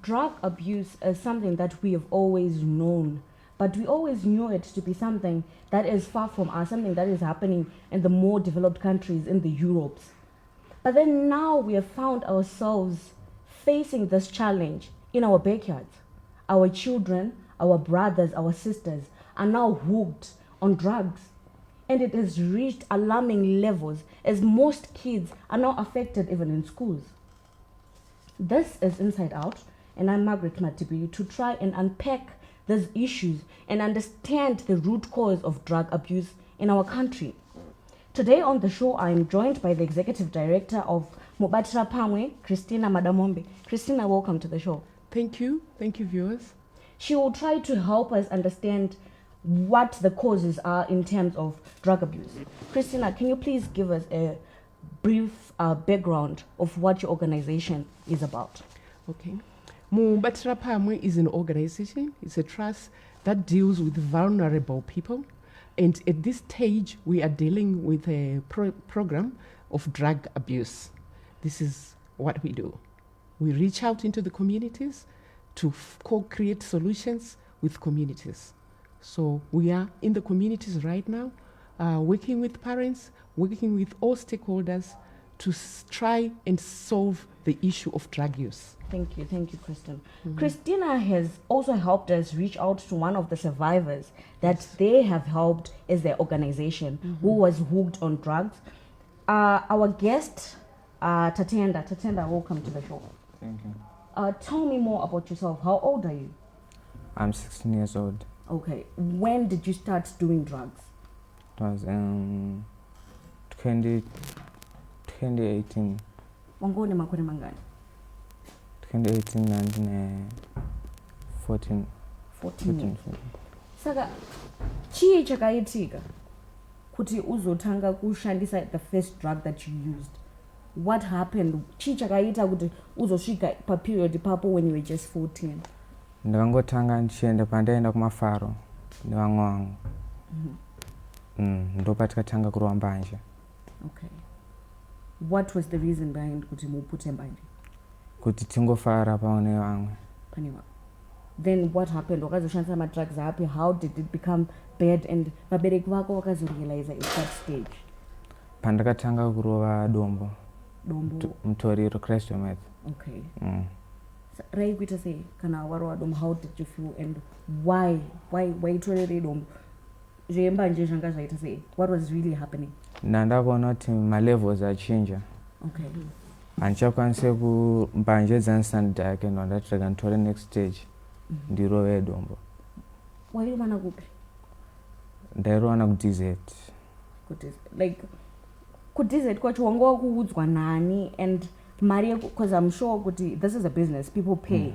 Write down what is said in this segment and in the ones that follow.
drug abuse is something that we have always known, but we always knew it to be something that is far from us, something that is happening in the more developed countries, in the Europes. But then now we have found ourselves facing this challenge in our backyards. Our children, our brothers, our sisters are now hooked on drugs. And it has reached alarming levels as most kids are now affected even in schools. This is Inside Out, and I'm Margaret Matibi, to try and unpack these issues and understand the root cause of drug abuse in our country. Today on the show, I am joined by the Executive Director of Mubatira Pamwe, Christina Madamombe. Christina, welcome to the show. Thank you, viewers. She will try to help us understand what the causes are in terms of drug abuse. Christina, can you please give us a brief background of what your organization is about? Okay. Mubatira Pamwe is an organization, it's a trust that deals with vulnerable people. And at this stage, we are dealing with a program of drug abuse. This is what we do. We reach out into the communities to co-create solutions with communities. So we are in the communities right now, working with parents, working with all stakeholders to try and solve the issue of drug use. Thank you, Christina. Mm-hmm. Christina has also helped us reach out to one of the survivors that they have helped as their organization, who was hooked on drugs. Our guest, Tatenda, welcome to the show. Thank you. Tell me more about yourself. How old are you? I'm 16 years old. Okay. When did you start doing drugs? It was 2018. Wangone makore mangani? 2018 and 14 years. Saka chii chakaitika kuti uzotanga kushandisa the first drug that you used? What happened? Chii chakaita kuti uzosvika pa period papo when you were just 14? Ndakangotanga ndichienda pandaenda kumafaro nevamwe vangu. Ndopatikatanga kurova mbanje. Okay. What was the reason behind kuti mupute mbanje? Kuti tingofara paone vamwe. Paniwa. Then what happened? Wakazoshandisa madrugs api? How did it become bad? And vabereki vako wakazorealize at that stage? Pandakatanga kurova dombo. Mutoriro Christ Meth. Okay. Raikuita sei kana warova dombo, how did you feel and why torere dombo? Zvembanje zvanga zvaita sei? What was really happening? Ndakaona kuti malevels achinja. Okay. Handichakwanise kumbanje dzandistandard yake ndandati rega nditore next stage ndirove dombo. Wairovana kupi? Ndairovana kuDZ. Like kuDZ kwacho wanga wakuudzwa nani and mari, because I'm sure kuti this is a business, people pay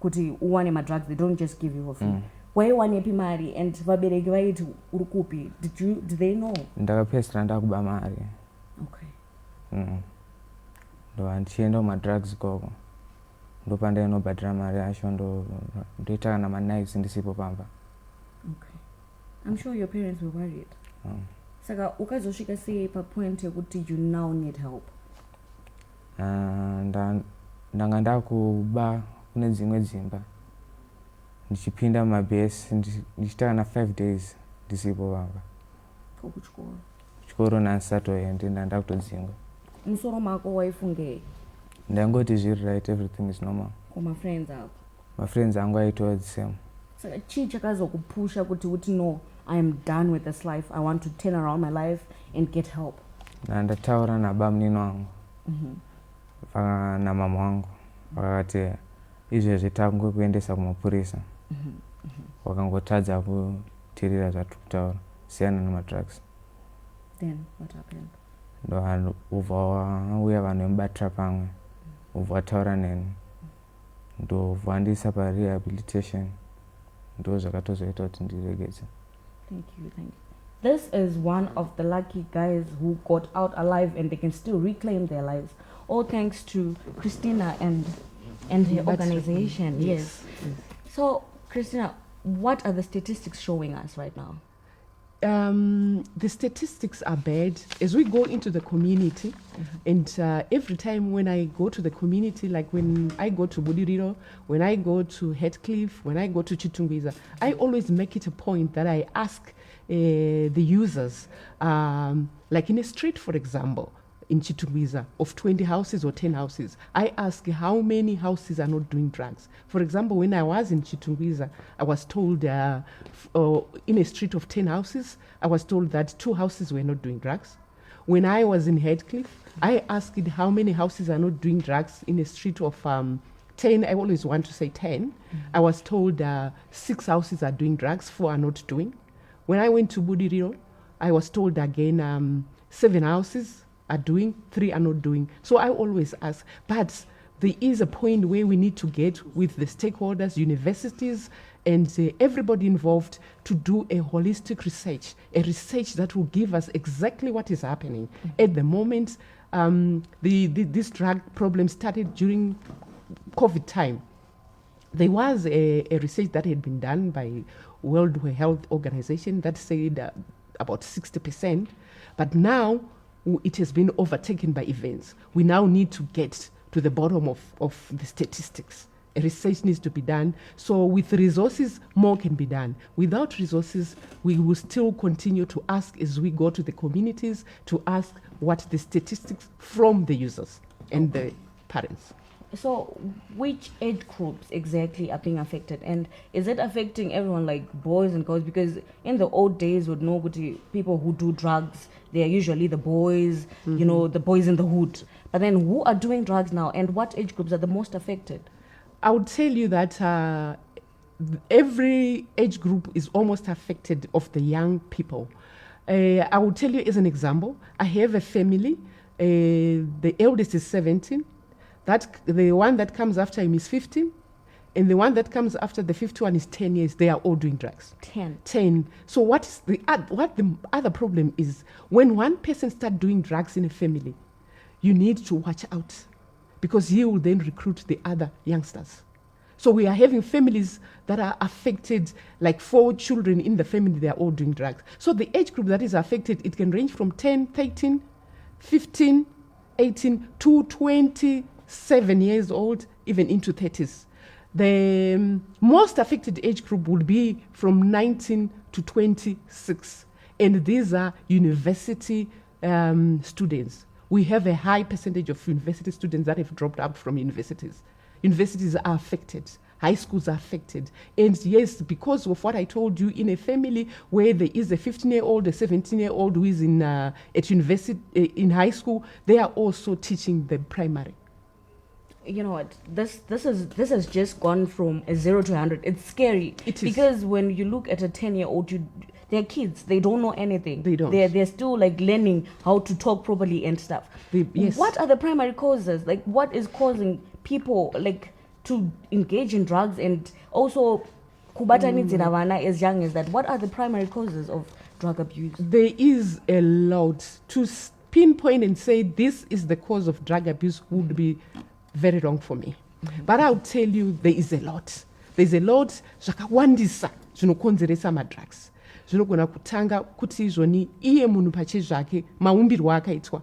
kuti uwane madrugs, they don't just give you for free. Waiwanepi mari and vabereki vaiti uri kupi? Did they know? Ndakapedzisira ndakuba mari. Okay. Ndo ndichienda kumadrugs ikoko. Ndopandainobhadhira mari yacho ndoita kana maknives ndisipo pamba. Okay. I'm sure your parents were worried. Saka ukazosvika sei papoint yekuti you now need help? Ndanga ndakuba kune dzimwe dzimba. Ndichipinda mabhesi ndichita kana 5 days ndisipo pamba. Kuchikoro? Chikoro nansatoende ndakutodzingwa. Musoro mako waifungei? Ndangoti zviri right, everything is normal. Kuma friends ako? My friends angu aitoa the same. Saka chii chakazokupusha kuti no, I am done with this life, I want to turn around my life and get help? Ndataura nabamunini wangu namama wangu vakati izvezvi tangwe kuendesa kumapurisa. Wakangotadza kuteerera zvatiri kutaura, siyana nemadrugs. Then what happened? Ndo ubva wauya vanhu vemubatira pamwe, ubva wataura neni, ndobva wandiisa parehabilitation, ndo zvakatozoita kuti ndiregedze. Thank you. This is one of the lucky guys who got out alive and they can still reclaim their lives, all thanks to Christina and her organization. Yes. So Christina, what are the statistics showing us right now? The statistics are bad. As we go into the community, and every time when I go to the community, like when I go to Budiriro, when I go to Heathcliff, when I go to Chitungwiza, I always make it a point that I ask the users, like in a street, for example, in Chitungwiza, of 20 houses or 10 houses, I ask how many houses are not doing drugs. For example, when I was in Chitungwiza, I was told in a street of 10 houses, I was told that 2 houses were not doing drugs. When I was in Heathcliff, I asked how many houses are not doing drugs in a street of 10. I always want to say 10. I was told 6 houses are doing drugs, 4 are not doing. When I went to Budiriro, I was told again 7 houses are doing, 3 are not doing. So I always ask, but there is a point where we need to get with the stakeholders, universities, and everybody involved to do a holistic research, a research that will give us exactly what is happening. At the moment, this drug problem started during COVID time. There was a research that had been done by World Health Organization that said about 60%, but now it has been overtaken by events. We now need to get to the bottom of the statistics. A research needs to be done. So with resources, more can be done. Without resources, we will still continue to ask as we go to the communities to ask what the statistics from the users and the parents. So which age groups exactly are being affected, and is it affecting everyone, like boys and girls? Because in the old days, would know people who do drugs, they are usually the boys, you know, the boys in the hood. But then who are doing drugs now, and what age groups are the most affected? I would tell you that every age group is almost affected of the young people. I will tell you as an example, I have a family, the eldest is 17, the one that comes after him is 15, and the one that comes after the 51 is 10 years. They are all doing drugs. 10. So what the other problem is, when one person starts doing drugs in a family, you need to watch out, because he will then recruit the other youngsters. So we are having families that are affected, like 4 children in the family, they are all doing drugs. So the age group that is affected, it can range from 10, 13, 15, 18 to 27 years old, even into 30s. The most affected age group will be from 19 to 26. And these are university students. We have a high percentage of university students that have dropped out from universities. Universities are affected. High schools are affected. And yes, because of what I told you, in a family where there is a 15-year-old, a 17-year-old who is at university, in high school, they are also teaching the primary. You know what, this has just gone from a 0 to 100. It's scary. It is. Because when you look at a 10-year-old, they're kids. They don't know anything. They don't. They're still like learning how to talk properly and stuff. Yes. What are the primary causes? Like, what is causing people like to engage in drugs, and also kubatanidzira vana as young as that? What are the primary causes of drug abuse? There is a lot. To pinpoint and say this is the cause of drug abuse would be very wrong for me. But I'll tell you, there is a lot. There's a lot zvakawandisa zvinokonzeresa madrugs. Zvinogona kutanga kuti izvoni iye munhu pache zvake maumbirwo akaitwa,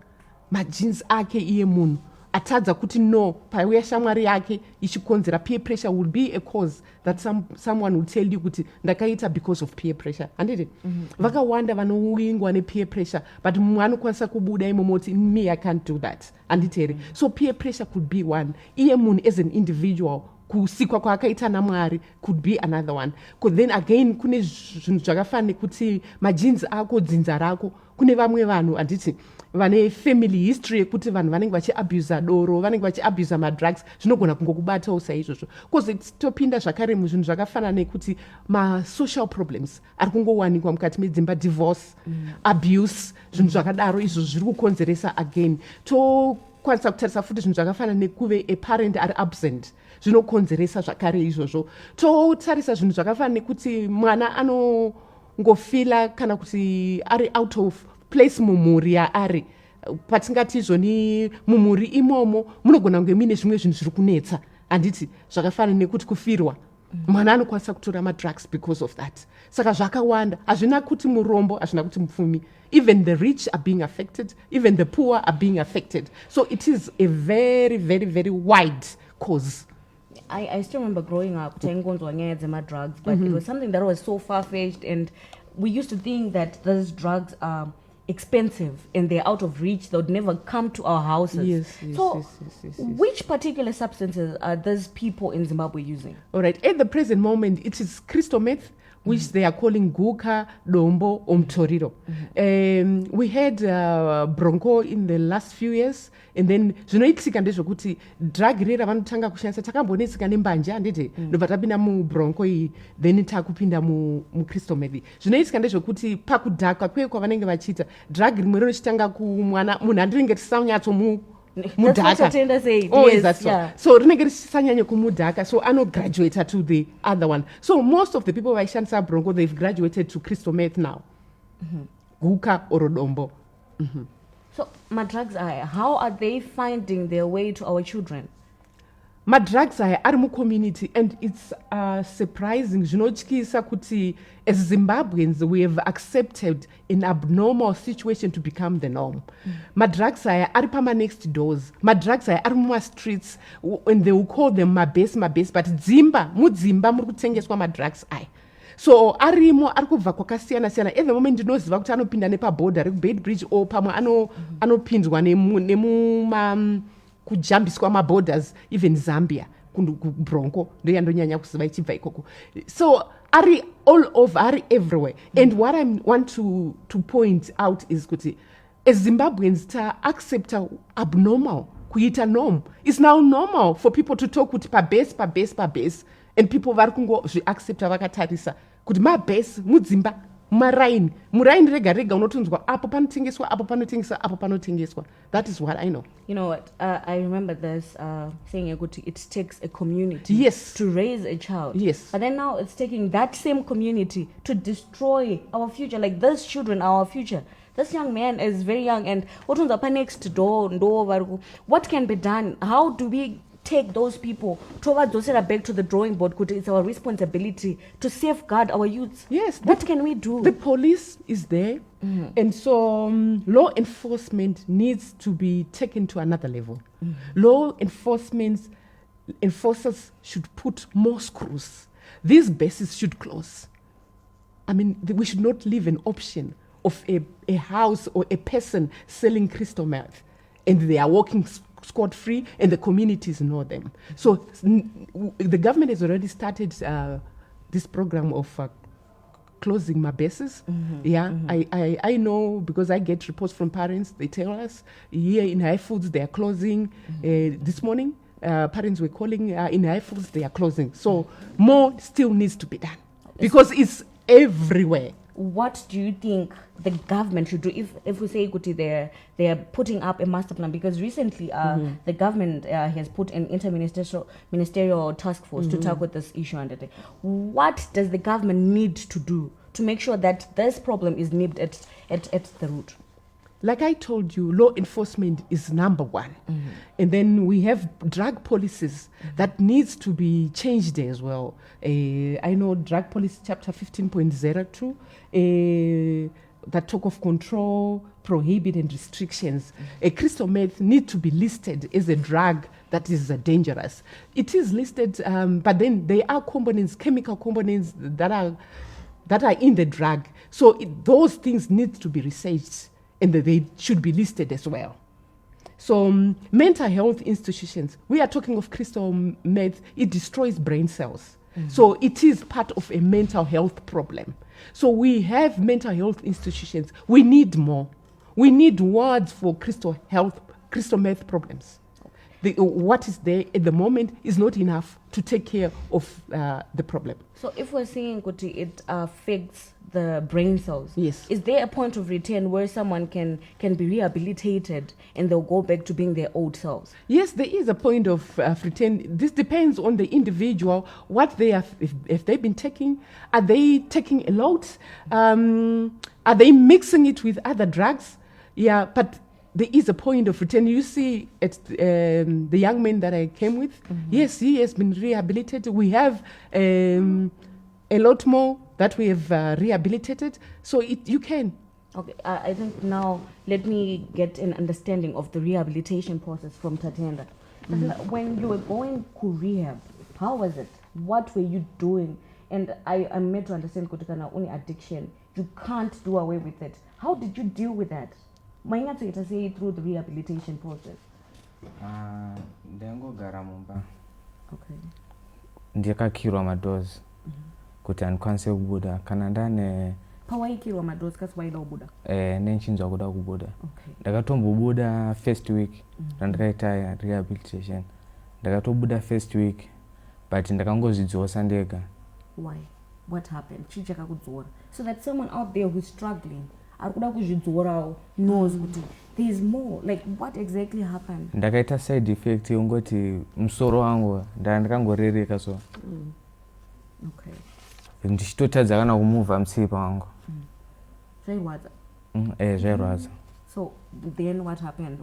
majinsi ake iye munhu atadza kuti no, pauya shamwari yake ichikonzera. Peer pressure will be a cause that someone will tell you kuti ndakaita because of peer pressure. Handiti? Vakawanda vanowingwa nepeer pressure, but mumwe anokwanisa kubuda imomoti, me, I can't do that. Handiti? So peer pressure could be one. Iye munhu as an individual, kusikwa kwakaita namwari could be another one. Then again, kune zvinhu zvakafana nekuti majinsi ako, dzinza rako. Kune vamwe vanhu, handiti, vane family history yekuti vanhu vanenge vachiabhusa doro, vanenge vachiabhusa madrugs, zvinogona kungokubatawo saizvozvo. Because topinda zvakare muzvinhu zvakafana nekuti ma-social problems ari kungowanikwa mukati medzimba, divorce, abuse, zvinhu zvakadaro izvo zviri kukonzeresa again. Tokwanisa kutarisa futi zvinhu zvakafana nekuve a parent ari absent, zvinokonzeresa zvakare izvozvo. Totarisa zvinhu zvakafana nekuti mwana anongofila kana kuti ari out of place mumhuri yaari. Patingati izvoni mumhuri imomo munogona kunge mine zvimwe zvinhu zviri kunetsa. Handiti? Zvakafana nekuti kufirwa. mwana anokwanisa kutora madrugs because of that. Saka zvakawanda hazvina kuti murombo hazvina kuti mupfumi. Even the rich are being affected, even the poor are being affected. So it is a very, very, very wide cause. I still remember growing up, drugs, but it was something that was so far-fetched, and we used to think that those drugs are expensive and they're out of reach. They would never come to our houses. Yes. Which particular substances are those people in Zimbabwe using? All right. At the present moment, it is crystal meth, which they are calling guka, dombo, omtoriro. We had bronco in the last few years, and then zvinoitika ndezvokuti drug rera vanotanga kushandisa takambonetseka nembanja handiti ndobva tapinda mubronco iyi then takupinda mucristo meth. Zvinoitika ndezvokuti pakudhakwa kweye kwavanenge vachiita drug rimwe rinochitanga kumwana munhu handinenge tisanyatso mudhaka. So rinenge risanyanya kumudhaka, so anograduate to the other one. So most of the people vaishandisa bronco, they've graduated to crystal meth now. Guka or dombo. So madrugs how are they finding their way to our children? Madrugs are mu community, and it's surprising zvinotyisa kuti as Zimbabweans we have accepted an abnormal situation to become the norm. Madrugs are pama next doors. Madrugs are muma streets, and they will call them mabase, but mudzimba muri kutengeswa madrugs aya. So arimo arikubva kwakasiyana. At the moment ndinoziva kuti anopinda nepaborder rekubed bridge or pamwe anopinzwa nemuma kujambiswa maborders, even Zambia kubronco ndoyandonyanya kuziva ichibva ikoko. So ari all over, ari everywhere. And what I want to point out is kuti as Zimbabweans ta accept abnormal kuita norm. It's now normal for people to talk with pabase, and people vari kungo zviaccepta vakatarisa kuti mabase mudzimba muraini rega unotonzwa apo panotengeswa. That is what I know. You know what, I remember this saying it takes a community yes. to raise a child. Yes. But then now it's taking that same community to destroy our future. Like those children are our future. This young man is very young, and next door, what can be done? How do we take those people back to the drawing board? It's our responsibility to safeguard our youths. Yes. What can we do? The police is there, and so law enforcement needs to be taken to another level. Law enforcers should put more screws. These bases should close. I mean, we should not leave an option of a house or a person selling crystal meth, and they are walking scot-free, and the communities know them. So the government has already started this program of closing my bases. I know because I get reports from parents. They tell us here in High Foods they are closing. This morning parents were calling in High Foods they are closing. So more still needs to be done because it's everywhere. What do you think the government should do if we say they're putting up a master plan? Because recently the government has put an interministerial task force to tackle this issue. What does the government need to do to make sure that this problem is nipped at the root? Like I told you, law enforcement is number one. And then we have drug policies that needs to be changed as well. I know drug policy chapter 15.02 that talk of control, prohibit and restrictions. Crystal meth need to be listed as a drug that is dangerous. It is listed, but then there are components, chemical components that are in the drug. So those things need to be researched, and they should be listed as well. So mental health institutions, we are talking of crystal meth, it destroys brain cells. So it is part of a mental health problem. So we have mental health institutions. We need more. We need words for crystal meth problems. What is there at the moment is not enough to take care of the problem. So if we're saying it affects the brain cells, yes, is there a point of return where someone can be rehabilitated and they'll go back to being their old selves? Yes, there is a point of return. This depends on the individual, what they have, if they've been taking. Are they taking a lot? Are they mixing it with other drugs? Yeah, but there is a point of return. You see, the young man that I came with, yes, he has been rehabilitated. We have a lot more that we have rehabilitated. So you can. Okay, I think now let me get an understanding of the rehabilitation process from Tatenda. When you were going to rehab, how was it? What were you doing? And I'm made to understand kutikana only addiction. You can't do away with it. How did you deal with that? Maingatsoita say through the rehabilitation process. Ndangogara mumba. Okay. Ndikakirwa madozi kuti andikwanise kubuda kana ndane Pawaikirwa madozi kasi waida kubuda. Nenchinzwa kuda kubuda. Okay. Ndakatombobuda first week ndakaita rehabilitation. Ndakatobuda first week but ndakangozvidzosa ndega. Why? What happened? Chichakakudzora. So that someone out there who's struggling arikuda kuzvidzora knows kuti there's more. Like what exactly happened? Ndakaita side effect ungoti musoro wangu ndakangorereka so. Okay. Ndichitotadza kana kumuvha mutsipa wangu. Zvairwadza. Zvairwadza. So then what happened?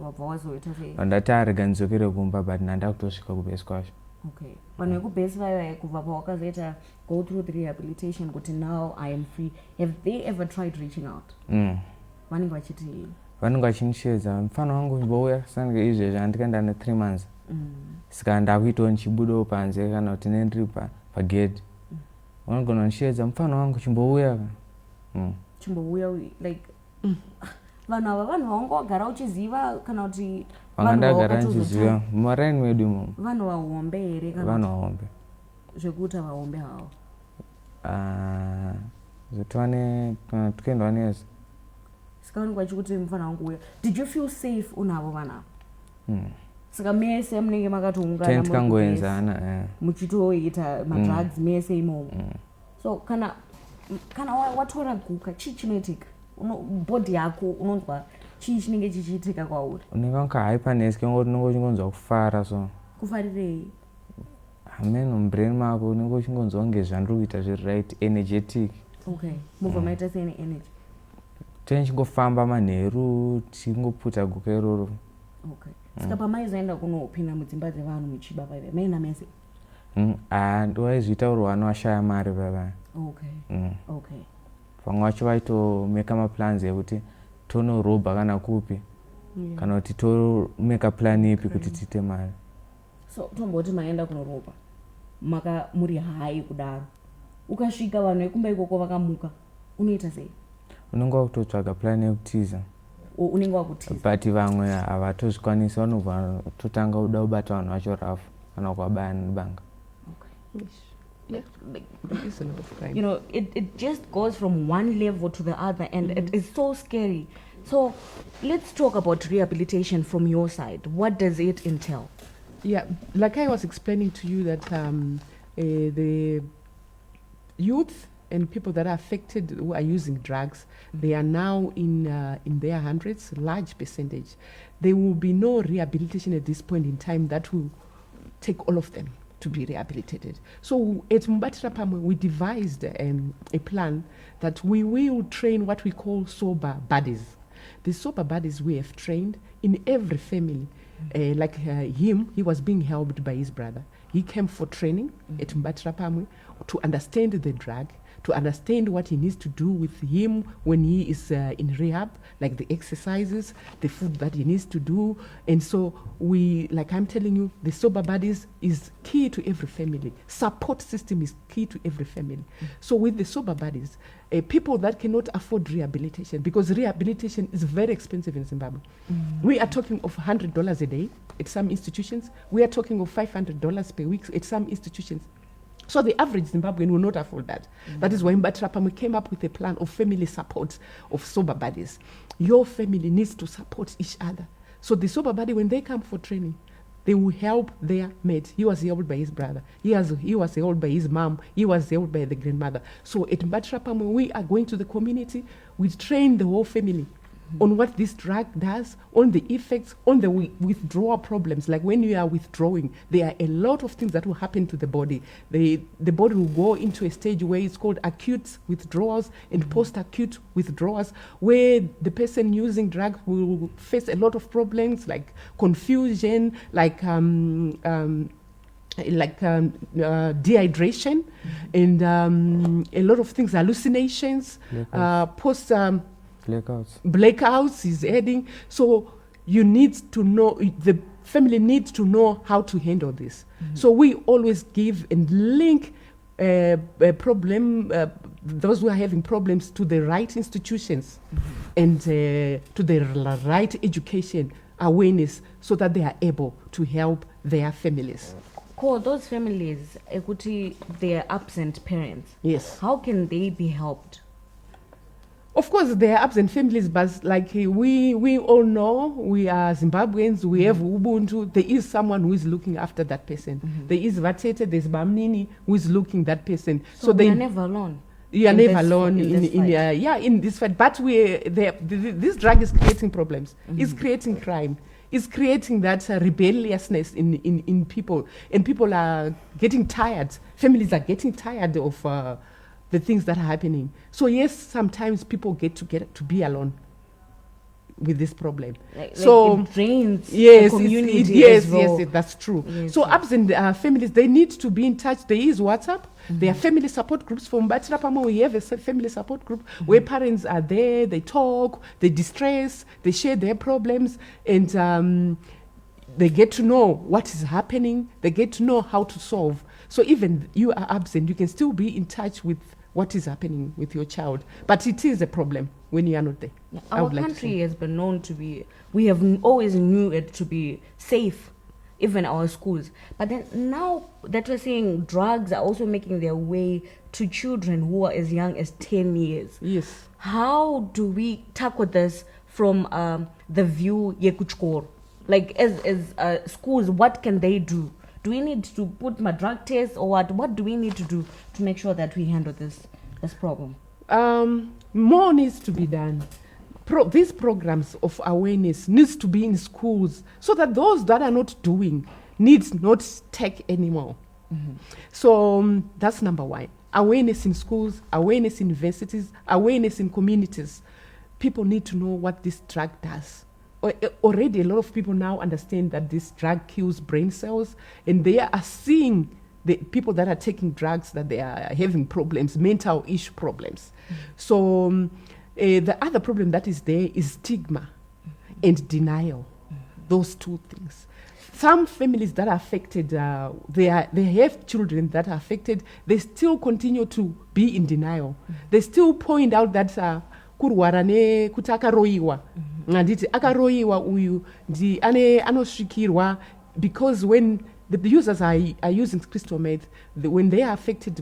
Ndati arega ndidzokere kumba but ndakutosvika kubase kwacho. Okay. Vanhu vekubase vaya kubva pawakazoita go through the rehabilitation kuti now I am free. Have they ever tried reaching out? Vanenge vachiti vanenge vachindiedza mufana wangu chimbouya sange izvezvi handikaenda ne3 months. Saka ndakuitawo ndichibudawo panze kana kuti ndiri pagedhi. Vanogona kundiedza mufana wangu chimbouya. Chimbouya like vanhu ava vanhu vaungogara uchiziva kana kuti vangandagara ndichiziva mumaraini medu imomo. Vanhu vahombe here kana vanhu vahombe zvekuita vahombe havo tukaendwa nezi sikaonekwa chikuti mufana wangu uya. Did you feel safe unavo vanhu ava? Saka mese munenge makatoungana tikangoenzana muchitoita madrugs mese imomo. So kana watora guka chii chinoitika body yako unonzwa chii chinenge chichiitika kwauri? unenge wakahyperneska unenge uchingonzwa kufara so. Kufarirei? Amen, mubrain mako unenge uchingonzwa kunge zvandiri kuita zviri right, energetic. Okay. Mubva maita sei energy? Tichingofamba manheru tichingoputa guka iroro. Okay. Saka pamaizoenda kunopinda mudzimba dzevanhu muchiba vaive maina mese? Waizviitaurwa vashaya mari vava. Okay. Okay. Vamwe vacho vaitomeka maplans ekuti tonorobha kana kupi kana kuti tomeka plan ipi kuti tiite mari. So tomboti maenda kunorobha muri hai kudaro ukasvika vanhu vekumba ikoko vakamuka unoita sei? Unenge wakutotsvaga plan yekutiza. Unenge wakutiza but vamwe havatozvikwanisa vanobva totanga kuda kubata vanhu vacho rafu kana kuvabaya nebanga. Yeah. It's a lot of crime. You know, it just goes from one level to the other and it is so scary. So let's talk about rehabilitation from your side. What does it entail? Yeah, like I was explaining to you that the youth and people that are affected who are using drugs, they are now in their hundreds, large percentage. There will be no rehabilitation at this point in time that will take all of them to be rehabilitated. So at Mbatira Pamwe, we devised a plan that we will train what we call sober buddies. The sober buddies we have trained in every family. Like him, he was being helped by his brother. He came for training at Mbatira Pamwe to understand the drug, to understand what he needs to do with him when he is in rehab, like the exercises, the food that he needs to do. And so we, like I'm telling you, the sober buddies is key to every family. Support system is key to every family. So with the sober buddies, people that cannot afford rehabilitation, because rehabilitation is very expensive in Zimbabwe. We are talking of $100 a day at some institutions. We are talking of $500 per week at some institutions. So the average Zimbabwean will not afford that. That is why in Mbatira Pamwe came up with a plan of family support of sober buddies. Your family needs to support each other. So the sober buddy, when they come for training, they will help their mate. He was helped by his brother. He was helped by his mom. He was helped by the grandmother. So at Mbatira Pamwe, we are going to the community. We train the whole family on what this drug does, on the effects, on the withdrawal problems. Like when you are withdrawing, there are a lot of things that will happen to the body. The body will go into a stage where it's called acute withdrawals and post-acute withdrawals, where the person using drugs will face a lot of problems like confusion, like dehydration, and a lot of things, hallucinations, blackouts is adding. So you need to know, the family needs to know how to handle this. So we always give and link a problem, those who are having problems, to the right institutions and to the right education awareness, so that they are able to help their families. Those families, they are absent parents. Yes. How can they be helped? Of course, there are absent families, but like we all know, we are Zimbabweans, we have Ubuntu. There is someone who is looking after that person. There is Vatete, there's Bamnini who is looking that person. So they are never alone. You are never alone in this fight. But this drug is creating problems. It's creating crime. It's creating that rebelliousness in people, and people are getting tired. Families are getting tired of the things that are happening. So yes, sometimes people get to be alone with this problem. So it drains the community. Yes, that's true. Yes, so absent families, they need to be in touch. There is WhatsApp. There are family support groups. For Mahlahla, we have a family support group where parents are there, they talk, they distress, they share their problems, and they get to know what is happening, they get to know how to solve. So even you are absent, you can still be in touch with what is happening with your child. But it is a problem when you are not there. Yeah, our country has been known to be, we have always knew it to be safe, even our schools. But then now that we're seeing drugs are also making their way to children who are as young as 10 years. Yes. How do we tackle this from the view yekuchkor? Like as schools, what can they do? Do we need to put my drug tests, or what? What do we need to do to make sure that we handle this problem? More needs to be done. These programs of awareness needs to be in schools, so that those that are not doing needs not take anymore. So that's number one. Awareness in schools, awareness in universities, awareness in communities. People need to know what this drug does. Already a lot of people now understand that this drug kills brain cells, and they are seeing the people that are taking drugs that they are having problems, mental issue problems. So the other problem that is there is stigma and denial. Those two things. Some families that are affected, they have children that are affected, they still continue to be in denial. They still point out that kurwara kuti akaroiwa. Nganditi akaroiwa uyu ndi anosvikirwa, because when the users are using crystal meth, when they are affected,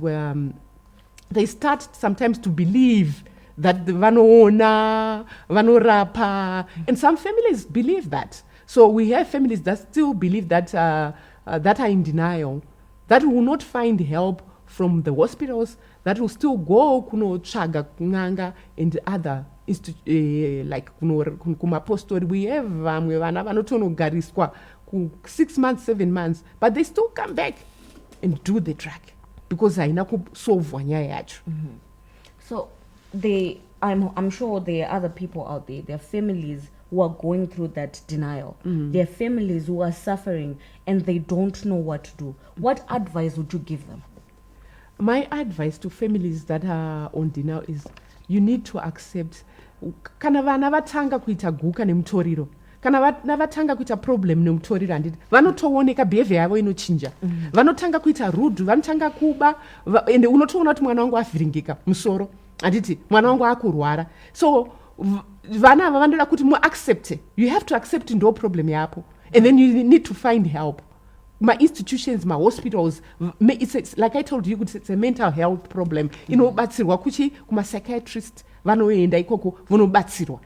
they start sometimes to believe that the vanoona, vanorapa, and some families believe that. So we have families that still believe that that are in denial, that will not find help from the hospitals, that will still go kunotsvaga kun'anga and other like kumapostori. We have vamwe vana vanotonogariswa 6 months, 7 months, but they still come back and do the drug because haina kusolvwa nyaya yacho. So I'm sure there are other people out there, there are families who are going through that denial. There are families who are suffering and they don't know what to do. What advice would you give them? My advice to families that are on denial is you need to accept. Kana vana vatanga kuita guka nemutoriro, kana vana vatanga kuita problem nemutoriro, handiti vanotooneka behavior yavo inochinja. Vanotanga kuita rude, vanotanga kuba, ende unotoona kuti mwana wangu avhiringika musoro, handiti mwana wangu akurwara. So vana ava vanoda kuti muaccept. You have to accept ndo problem yapo, and then you need to find help. My institutions, my hospitals, it's like I told you, it's a mental health problem. Inobatsirwa kuchi kuma psychiatrist, vanoenda ikoko vonobatsirwa.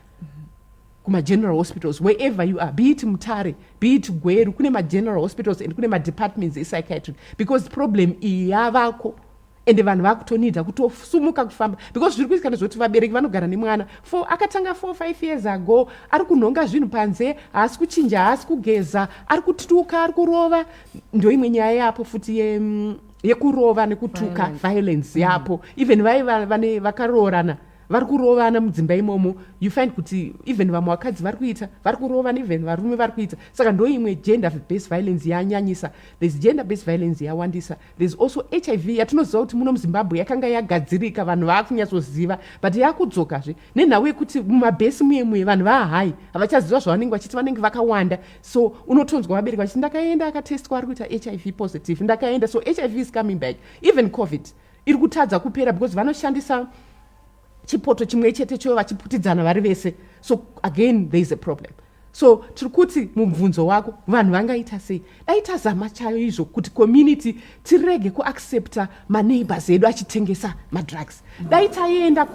Kuma general hospitals, wherever you are, be it Mutare, be it Gweru, kune ma general hospitals and kune ma departments of psychiatry, because problem iyavako ende vanhu vakutonidza kutosumuka kufamba because zviri kuitika nezvoti vabereki vanogara nemwana akatanga 4-5 years ago ari kunhonga zvinhu panze, haasi kuchinja, haasi kugeza, ari kutuka, ari kurova. Ndo imwe nyaya yapo futi yekurova nekutuka, violence yapo. Even vane vakaroorana vari kurovana mudzimba imomo, you find kuti even vamwe vakadzi vari kurovana, even varume vari kuita. Saka ndo imwe gender based violence yanyanyisa. There's gender based violence yawandisa. There's also HIV yatinoziva kuti muno muZimbabwe yakanga yagadzirika, vanhu vakunyatsoziva, but yakudzokazve nenhau yekuti mumabhesi muyemwe vanhu vahai havachaziva zvavanenge vachiti, vanenge vakawanda. So unotonzwa vabereki vachiti ndakaenda akatestwa ari kuita HIV positive, ndakaenda. So HIV is coming back. Even COVID iri kutadza kupera because vanoshandisa chipoto chimwe chete cho vachiputidzana vari vese. So again there is a problem. So tiri kuti mubvunzo wako vanhu vangaita sei, dai tazama chaizvo kuti community tirege kuaccepta maneighbors edu achitengesa madrugs. Dai taenda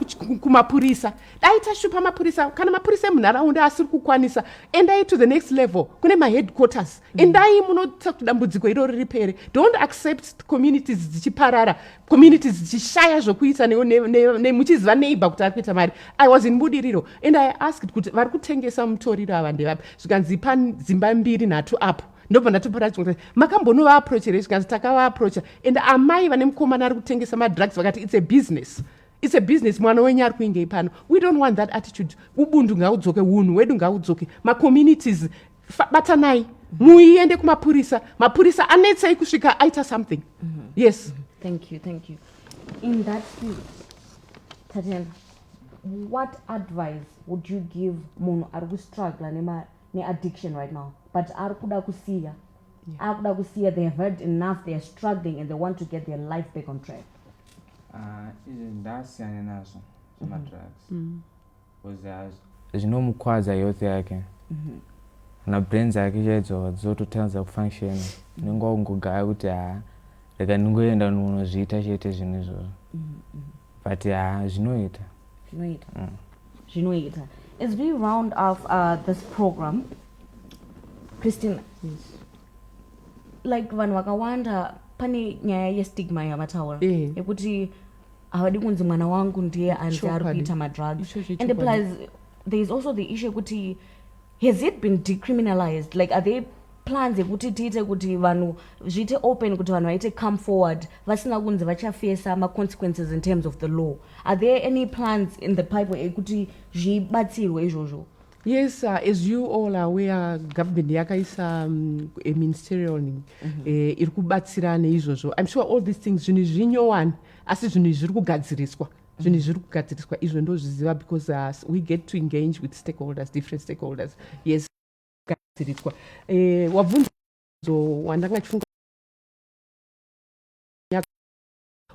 kumapurisa, dai tashupa mapurisa, kana mapurisa emunharaunda asiri kukwanisa, endai to the next level kune maheadquarters, endai munota kuti dambudziko iroro ripere. Don't accept communities dzichiparara, communities dzichishaya zvokuita muchiziva neighbor kuti ari kuita mari. I was in Budiriro and I asked kuti vari kutengesa mutoriro ava ndevapi, zvikanzi dzimba 2-3 apo. Ndobva ndatopora kuti makambonova-approach here, zvikanzi takava-approacha, and amai vane mukomana ari kutengesa madrugs vakati it's a business. It's a business, mwana wenyu ari kuinge pano. We don't want that attitude. Ubuntu ngaudzoke, hunhu hwedu ngaudzoke. Ma-communities batanai, muiende kumapurisa, mapurisa anetsai kusvika aita something. Yes. Thank you. In that field, Tatiana, what advice would you give munhu ari kustruggle ne-addiction right now, but ari kuda kusiya, they have heard enough, they are struggling and they want to get their life back on track? Ndasiyana nazo zvemadrugs because zvinomukwadza health yake na brain dzake chaidzo dzototadza kufunction. Unenge ungogara kuti rega ndingoenda nonozviita chete zvinhu izvozvo, but zvinoita. As we round off this program, Christina, like vanhu vakawanda pane nyaya yestigma yavataura yekuti havadi kunzi mwana wangu ndiye anzi ari kuita madrugs, and plus there is also the issue yekuti has it been decriminalized? Like are there plans yekuti tiite kuti vanhu zviite open, kuti vanhu vaite come forward vasina kunzi vachafesa ma-consequences in terms of the law? Are there any plans in the pipeline yekuti zvibatsirwe izvozvo? Yes, as you all are aware, government yakaisa a ministerial iri kubatsira neizvozvo. I'm sure all these things zvinhu zvinyowani asi zvinhu zviri kugadziriswa. Zvinhu zviri kugadziriswa izvo ndozviziva because we get to engage with stakeholders, different stakeholders. Yes, gadziriswa. Wabvunza wandanga chifunga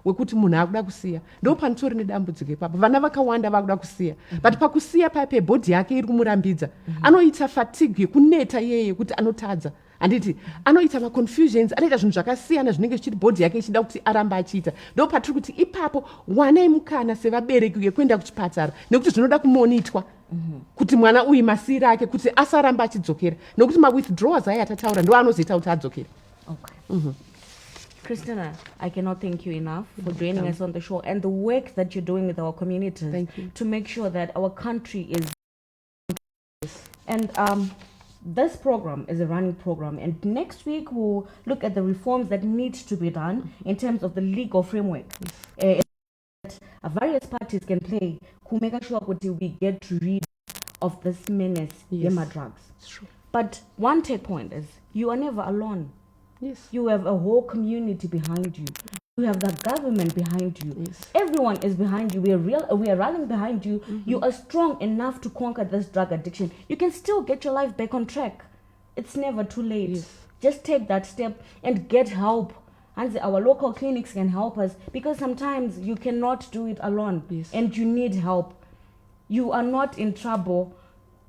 wekuti munhu akuda kusiya, ndo panotori nedambudziko ipapo. Vana vakawanda vakuda kusiya, but pakusiya paipe bhodhi yake iri kumurambidza. Anoita fatigue yekuneta yeye kuti anotadza, handiti anoita maconfusions, anoita zvinhu zvakasiyana zvinenge zvichiti bhodhi yake ichida kuti aramba achiita. Ndo patiri kuti ipapo wanai mukana sevabereki yekuenda kuchipatara, nekuti zvinoda kumonitwa kuti mwana uyu masiri ake kuti asaramba achidzokera, nekuti mawithdrawals aya atataura ndo anozoita kuti adzokere. Okay. Christina, I cannot thank you enough for joining us on the show and the work that you're doing with our communities to make sure that our country is. And this program is a running program, and next week we'll look at the reforms that need to be done in terms of the legal framework that various parties can play to make sure that we get rid of this menace, drugs. But one take point is you are never alone. Yes. You have a whole community behind you. You have the government behind you. Yes. Everyone is behind you. We are rallying behind you. You are strong enough to conquer this drug addiction. You can still get your life back on track. It's never too late. Yes. Just take that step and get help. And our local clinics can help us, because sometimes you cannot do it alone. Yes. And you need help. You are not in trouble.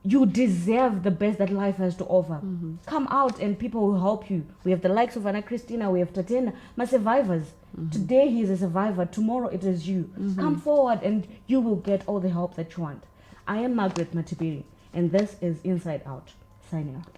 You deserve the best that life has to offer. Come out and people will help you. We have the likes of Anna Christina, we have Tatiana, my survivors. Today he is a survivor, tomorrow it is you. Come forward and you will get all the help that you want. I am Margaret Matibiri, and this is Inside Out. Signing out.